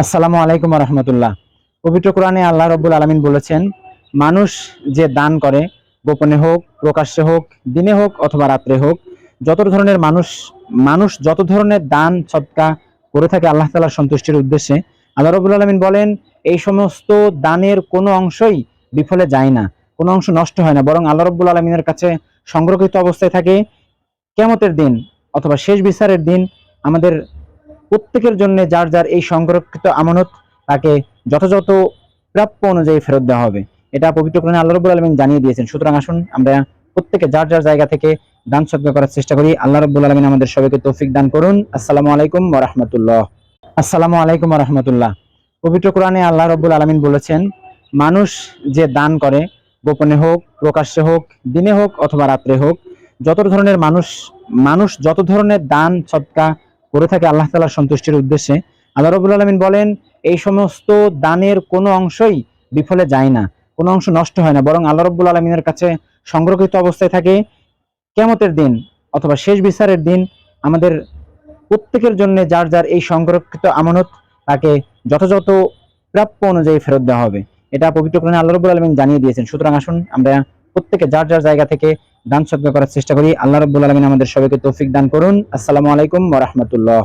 আসসালামু আলাইকুম রহমতুল্লাহ। পবিত্র কোরআনে আল্লাহ রব্বুল আলমিন বলেছেন, মানুষ যে দান করে, গোপনে হোক প্রকাশ্যে হোক, দিনে হোক অথবা রাত্রে হোক, যত ধরনের মানুষ মানুষ যত ধরনের দান সদকা করে থাকে আল্লাহ তাআলার সন্তুষ্টির উদ্দেশ্যে, আল্লাহ রব্বুল আলমিন বলেন এই সমস্ত দানের কোনো অংশই বিফলে যায় না, কোনো অংশ নষ্ট হয় না, বরং আল্লাহ রব্বুল আলমিনের কাছে সংরক্ষিত অবস্থায় থাকে। কিয়ামতের দিন অথবা শেষ বিচারের দিন আমাদের প্রত্যেকের জন্য যার যার এই সংরক্ষিত আমানত তাকে যথাযথ প্রাপ্য অনুযায়ী ফেরত দেওয়া হবে। এটা পবিত্র কোরআনে আল্লাহ রাব্বুল আলামিন জানিয়ে দিয়েছেন। সুতরাং আসুন আমরা প্রত্যেকে যার যার জায়গা থেকে দান সদকা করার চেষ্টা করি। আল্লাহ রাব্বুল আলামিন আমাদের সবাইকে তৌফিক দান করুন। আসসালামু আলাইকুম ওয়া রাহমাতুল্লাহ। আসসালামু আলাইকুম ওয়া রাহমাতুল্লাহ। পবিত্র কোরআনে আল্লাহ রাব্বুল আলামিন বলেছেন, মানুষ যে দান করে, গোপনে হোক প্রকাশ্যে হোক, দিনে হোক অথবা রাত্রে হোক, যত ধরনের মানুষ যত ধরনের দান সদকা করে থাকে আল্লাহ তাআলার সন্তুষ্টির উদ্দেশ্যে, আল্লাহ রাব্বুল আলামিন বলেন এই সমস্ত দানের কোনো অংশই বিফলে যায় না, কোনো অংশ নষ্ট হয় না, বরং আল্লাহ রাব্বুল আলামিনের কাছে সংরক্ষিত অবস্থায় থাকে। কিয়ামতের দিন অথবা শেষ বিচারের দিন আমাদের প্রত্যেকের জন্য যার যার এই সংরক্ষিত আমানত তাকে যথাযথ প্রাপ্য অনুযায়ী ফেরত দেওয়া হবে। এটা পবিত্র কোরআনে আল্লাহ রাব্বুল আলামিন জানিয়ে দিয়েছেন। সুতরাং আসুন আমরা প্রত্যেকে যার যার জায়গা থেকে দান সদকা করার চেষ্টা করি। আল্লাহ রাব্বুল আলামিন আমাদের সবাইকে তৌফিক দান করুন। আসসালামু আলাইকুম ওয়া রাহমাতুল্লাহ।